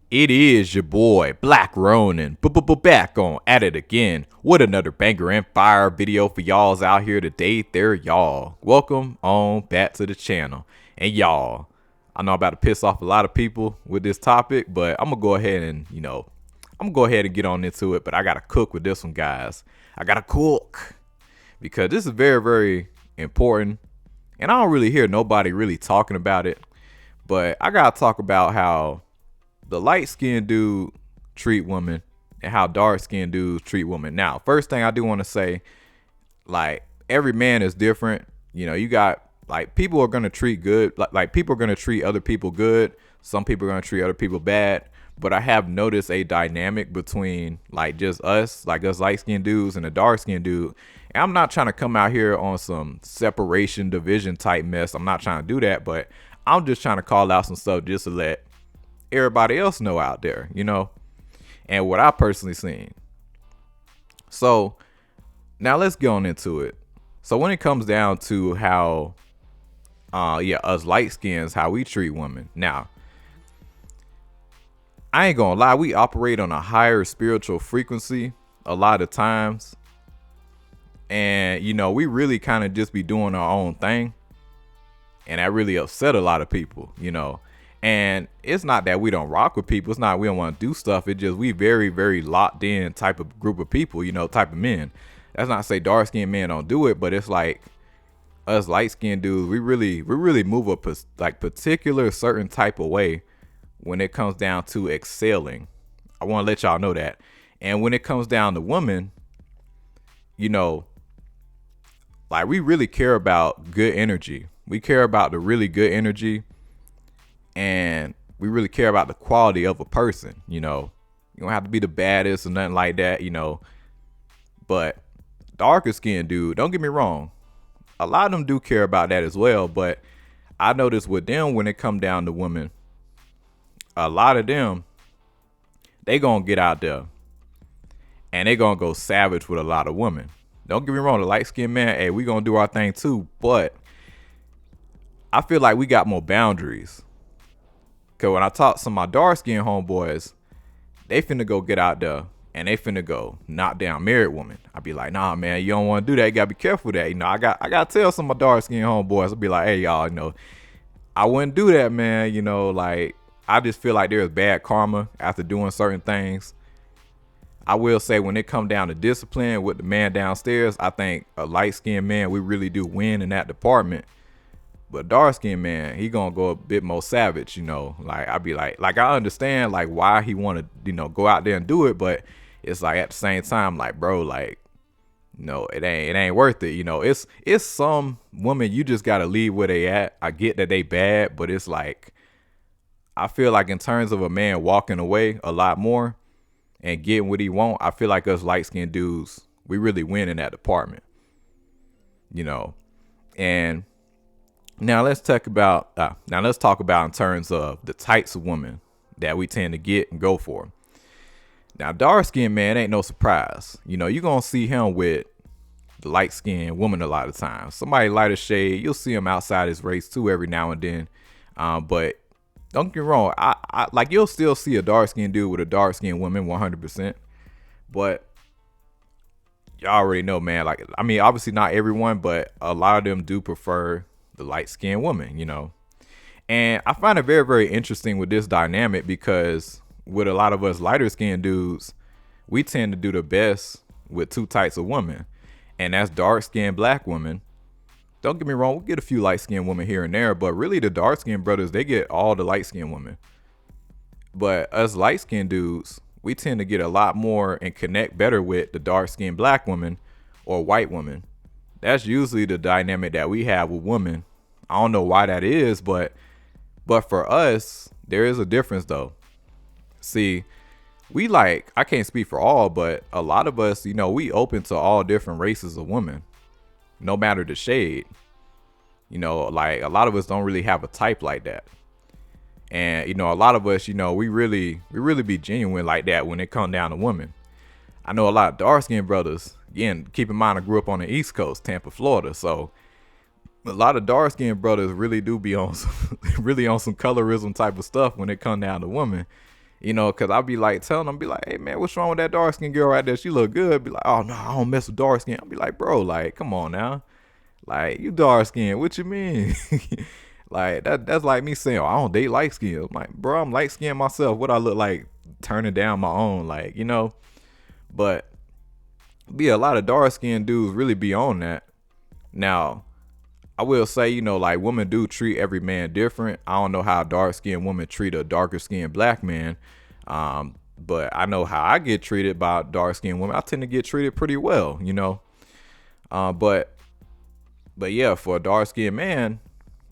It is your boy, Black Ronin, back on at it again with another banger and fire video for y'all's out here today. There, y'all. Welcome on back to the channel. And y'all, I know I'm about to piss off a lot of people with this topic, but I'm gonna go ahead and, get on into it. But I gotta cook with this one, guys. I gotta cook because this is very, very important. And I don't really hear nobody really talking about it. But I gotta talk about how the light skinned dude treat women and how dark skinned dudes treat women. Now, first thing I do want to say, like, every man is different. You got, like, people are gonna treat good, like people are gonna treat other people good. Some people are gonna treat other people bad. But I have noticed a dynamic between, like, just us, like us light skinned dudes and the dark skinned dude. And I'm not trying to come out here on some separation division type mess. I'm not trying to do that, but I'm just trying to call out some stuff just to let everybody else know out there, and what I personally seen. So now let's get on into it. So when it comes down to how us light skins, how we treat women. Now, I ain't gonna lie, we operate on a higher spiritual frequency a lot of times. And we really kind of just be doing our own thing. And that really upset a lot of people. And it's not that we don't rock with people. It's not we don't want to do stuff. It's just we very, very locked in type of group of people, type of men. That's not to say dark skinned men don't do it, but it's like us light skinned dudes, we really move a particular certain type of way when it comes down to excelling. I want to let y'all know that. And when it comes down to women, like, we really care about good energy. We care about the really good energy. And we really care about the quality of a person. You don't have to be the baddest or nothing like that, But darker skinned dude, don't get me wrong, a lot of them do care about that as well. But I notice with them, when it come down to women, a lot of them, they gonna get out there and they gonna go savage with a lot of women. Don't get me wrong, the light skinned man, hey, we gonna do our thing too. But I feel like we got more boundaries. Cause when I talk to some of my dark skinned homeboys, they finna go get out there and they finna go knock down married women. I be like, nah, man, you don't want to do that. You gotta be careful with that. I got to tell some of my dark skinned homeboys. I'll be like, hey, y'all, I wouldn't do that, man. Like, I just feel like there's bad karma after doing certain things. I will say, when it come down to discipline with the man downstairs, I think a light skinned man, we really do win in that department. But dark skinned man, he gonna go a bit more savage, Like, I be like I understand like why he wanna, go out there and do it, but it's like at the same time, like, bro, like, it ain't worth it. It's some women you just gotta leave where they at. I get that they bad, but it's like, I feel like in terms of a man walking away a lot more and getting what he want, I feel like us light skinned dudes, we really win in that department. And Now let's talk about in terms of the types of women that we tend to get and go for. Now, dark skinned man ain't no surprise. You're gonna see him with the light skinned woman a lot of times. Somebody lighter shade, you'll see him outside his race too every now and then. But don't get me wrong, I like, you'll still see a dark skinned dude with a dark skinned woman 100%. But y'all already know, man. Like, I mean, obviously not everyone, but a lot of them do prefer the light skinned woman, And I find it very, very interesting with this dynamic because with a lot of us lighter skinned dudes, we tend to do the best with two types of women. And that's dark skinned black women. Don't get me wrong, we get a few light skinned women here and there, but really the dark skinned brothers, they get all the light skinned women. But us light skinned dudes, we tend to get a lot more and connect better with the dark skinned black woman or white woman. That's usually the dynamic that we have with women. I don't know why that is, but for us, there is a difference though. See, I can't speak for all, but a lot of us, we open to all different races of women, no matter the shade. Like, a lot of us don't really have a type like that. And, a lot of us, we really be genuine like that when it comes down to women. I know a lot of dark skinned brothers. Again, keep in mind, I grew up on the East Coast, Tampa, Florida. So a lot of dark skinned brothers really do be on some, really on some colorism type of stuff when it comes down to women. Because I'll be like telling them, be like, hey man, what's wrong with that dark skinned girl right there? She look good. Be like, oh no, I don't mess with dark skin. I'll be like, bro, like, come on now. Like, you dark skinned. What you mean? Like that's like me saying, oh, I don't date light skin. I'm like, bro, I'm light skinned myself. What I look like turning down my own, like. But be a lot of dark skinned dudes really be on that. Now, I will say, like women do treat every man different. I don't know how a dark skinned woman treat a darker skinned black man. But I know how I get treated by dark skinned women. I tend to get treated pretty well. But yeah, for a dark skinned man,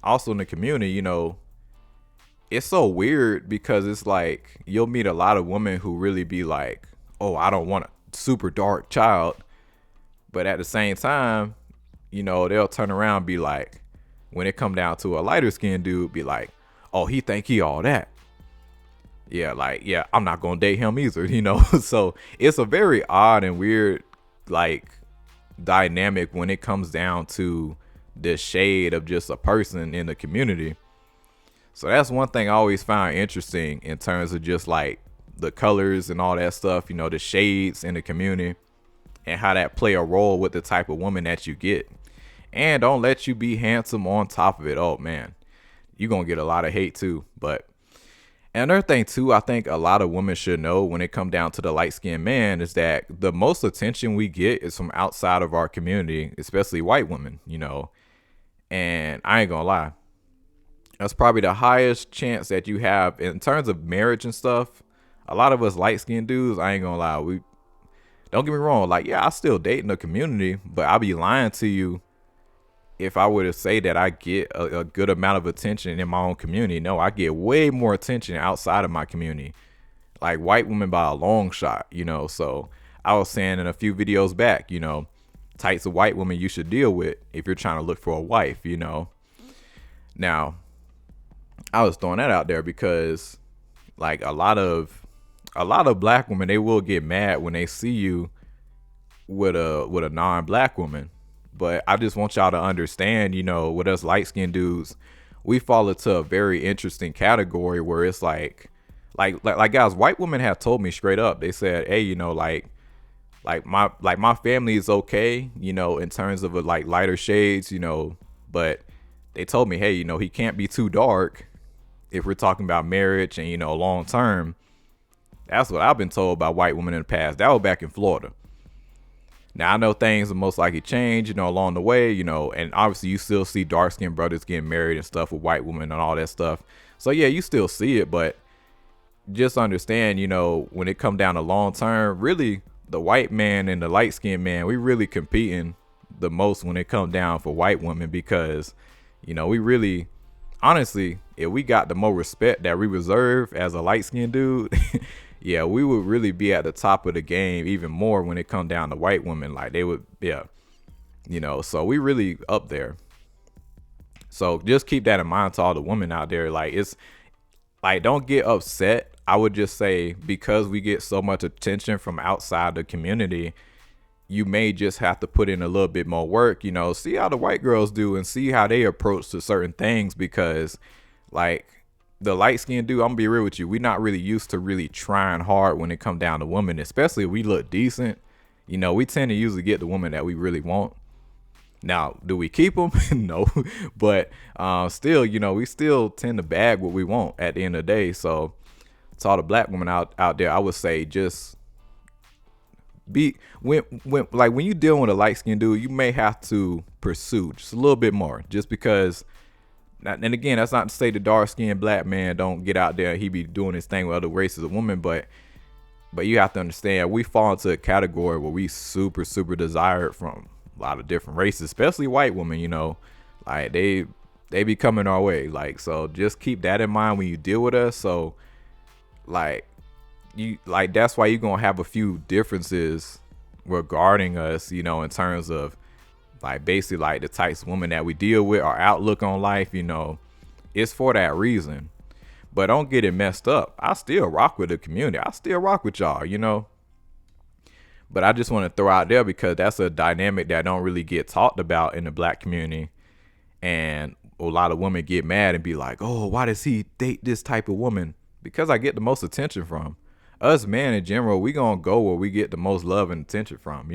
also in the community, it's so weird because it's like you'll meet a lot of women who really be like, oh, I don't want a super dark child. But at the same time, they'll turn around and be like, when it come down to a lighter skinned dude, be like, oh, he think he all that. Yeah, like, yeah, I'm not gonna date him either. So it's a very odd and weird like dynamic when it comes down to the shade of just a person in the community. So that's one thing I always found interesting in terms of just like the colors and all that stuff, the shades in the community and how that play a role with the type of woman that you get. And don't let you be handsome on top of it. Oh man, you're gonna get a lot of hate too. But another thing too, I think a lot of women should know when it come down to the light skinned man is that the most attention we get is from outside of our community, especially white women. And I ain't gonna lie, that's probably the highest chance that you have in terms of marriage and stuff. A lot of us light skinned dudes, I ain't gonna lie, we don't get me wrong, like, yeah, I still date in the community, but I'll be lying to you if I were to say that I get a good amount of attention in my own community. No, I get way more attention outside of my community, like white women by a long shot. So I was saying in a few videos back, types of white women you should deal with if you're trying to look for a wife. Now I was throwing that out there because like a lot of black women, they will get mad when they see you with a non-black woman. But I just want y'all to understand, with us light-skinned dudes, we fall into a very interesting category where it's like guys, white women have told me straight up. They said, hey, like my family is okay, in terms of like lighter shades, but they told me, hey, he can't be too dark if we're talking about marriage and, long term. That's what I've been told by white women in the past. That was back in Florida. Now I know things will most likely change, along the way, and obviously you still see dark skinned brothers getting married and stuff with white women and all that stuff. So yeah, you still see it, but just understand, when it come down to long term, really the white man and the light skinned man, we really competing the most when it come down for white women because, we really, honestly, if we got the more respect that we reserve as a light skinned dude, yeah, we would really be at the top of the game even more when it come down to white women. Like they would, yeah, so we really up there. So just keep that in mind to all the women out there. Like it's like, don't get upset. I would just say because we get so much attention from outside the community, you may just have to put in a little bit more work, see how the white girls do and see how they approach to certain things because like, the light skinned dude, I'm gonna be real with you. We're not really used to really trying hard when it come down to women, especially if we look decent. We tend to usually get the woman that we really want. Now, do we keep them? No, but still, we still tend to bag what we want at the end of the day. So, to all the black women out there, I would say just be when you're dealing with a light skinned dude, you may have to pursue just a little bit more, just because. And again, that's not to say the dark-skinned black man don't get out there and he be doing his thing with other races of women, but you have to understand we fall into a category where we super desired from a lot of different races, especially white women. Like they be coming our way. Like, so just keep that in mind when you deal with us. So like that's why you're gonna have a few differences regarding us, in terms of like basically like the types of women that we deal with, our outlook on life, it's for that reason. But don't get it messed up. I still rock with the community. I still rock with y'all, But I just want to throw out there because that's a dynamic that don't really get talked about in the black community. And a lot of women get mad and be like, oh, why does he date this type of woman? Because I get the most attention from. Us men in general, we gonna go where we get the most love and attention from.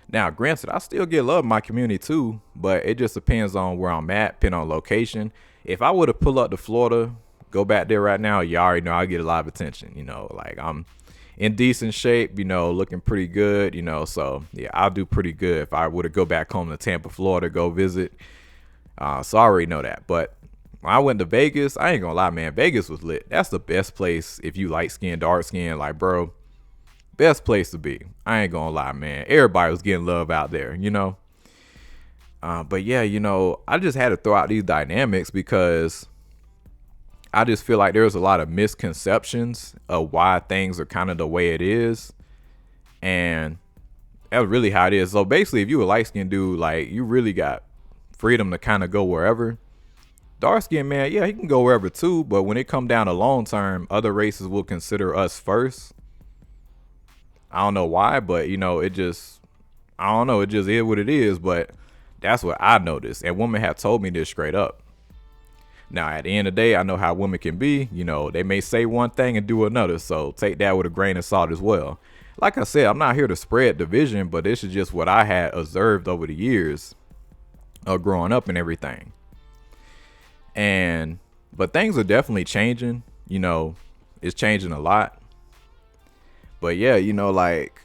Now, granted, I still get love in my community too, but it just depends on where I'm at, depending on location. If I were to pull up to Florida, go back there right now, you already know I get a lot of attention. Like I'm in decent shape, looking pretty good, so yeah, I'll do pretty good if I were to go back home to Tampa, Florida, go visit. So I already know that. But when I went to Vegas, I ain't gonna lie, man, Vegas was lit. That's the best place if you light skin, dark skin, like, bro, best place to be. I ain't gonna lie, man. Everybody was getting love out there. But yeah, I just had to throw out these dynamics because I just feel like there's a lot of misconceptions of why things are kind of the way it is. And that's really how it is. So basically, if you a light skinned dude, like, you really got freedom to kind of go wherever. Dark skinned man, yeah, he can go wherever too. But when it come down to long term, other races will consider us first. I don't know why, but it just, I don't know. It just is what it is. But that's what I noticed. And women have told me this straight up. Now, at the end of the day, I know how women can be. They may say one thing and do another. So take that with a grain of salt as well. Like I said, I'm not here to spread division, but this is just what I had observed over the years of growing up and everything. But things are definitely changing. It's changing a lot. But yeah, like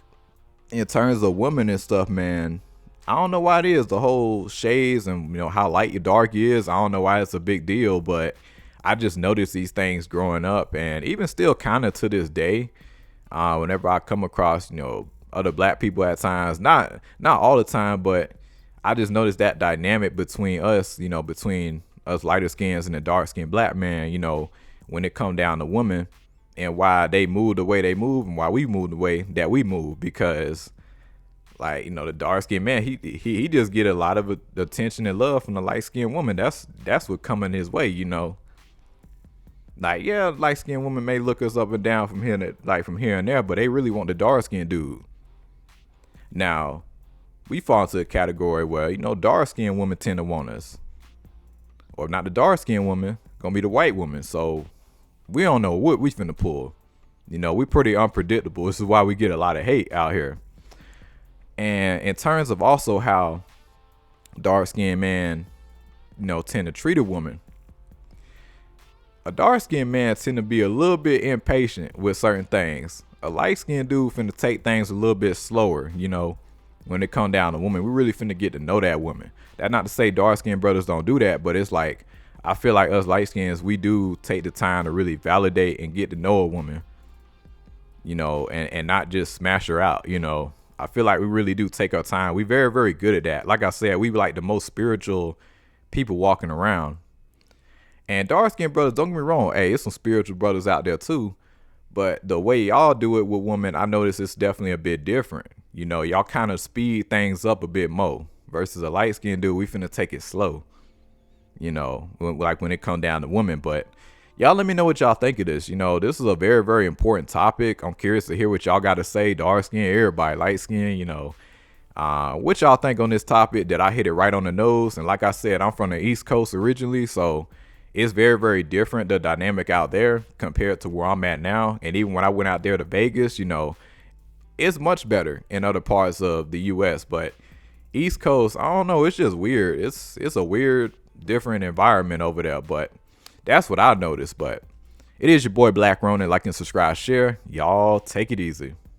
in terms of women and stuff, man, I don't know why it is. The whole shades and how light your dark is. I don't know why it's a big deal, but I just noticed these things growing up, and even still, kind of to this day, whenever I come across other black people at times, not all the time, but I just noticed that dynamic between us, between us lighter skins and the dark skinned black man, when it come down to women and why they move the way they move and why we move the way that we move. Because like, the dark skinned man, he just get a lot of attention and love from the light skinned woman. That's what coming his way. Like, yeah, light skinned woman may look us up and down from here and there, but they really want the dark skinned dude. Now, we fall into a category where, dark skinned women tend to want us. Or not the dark skinned woman, gonna be the white woman. So we don't know what we finna pull. We pretty unpredictable. This is why we get a lot of hate out here. And in terms of also how dark skinned men, tend to treat a woman. A dark skinned man tend to be a little bit impatient with certain things. A light skinned dude finna take things a little bit slower, when it come down to women. We really finna get to know that woman. That's not to say dark skinned brothers don't do that, but it's like, I feel like us light skins, we do take the time to really validate and get to know a woman, and not just smash her out. I feel like we really do take our time. We very, very good at that. Like I said, we like the most spiritual people walking around. And dark skinned brothers, don't get me wrong, hey, there's some spiritual brothers out there too. But the way y'all do it with women, I notice it's definitely a bit different. Y'all kind of speed things up a bit more versus a light skinned dude. We finna take it slow, like when it come down to women. But y'all let me know what y'all think of this. This is a very, very important topic. I'm curious to hear what y'all got to say. Dark skin, everybody, light skin, what y'all think on this topic. Did I hit it right on the nose? And like I said, I'm from the East Coast originally, so it's very, very different, the dynamic out there compared to where I'm at now. And even when I went out there to Vegas, it's much better in other parts of the U.S. But East Coast, I don't know, it's just weird. It's a weird, different environment over there. But that's what I noticed. But it is your boy Black Ronin. Like and subscribe, share. Y'all take it easy.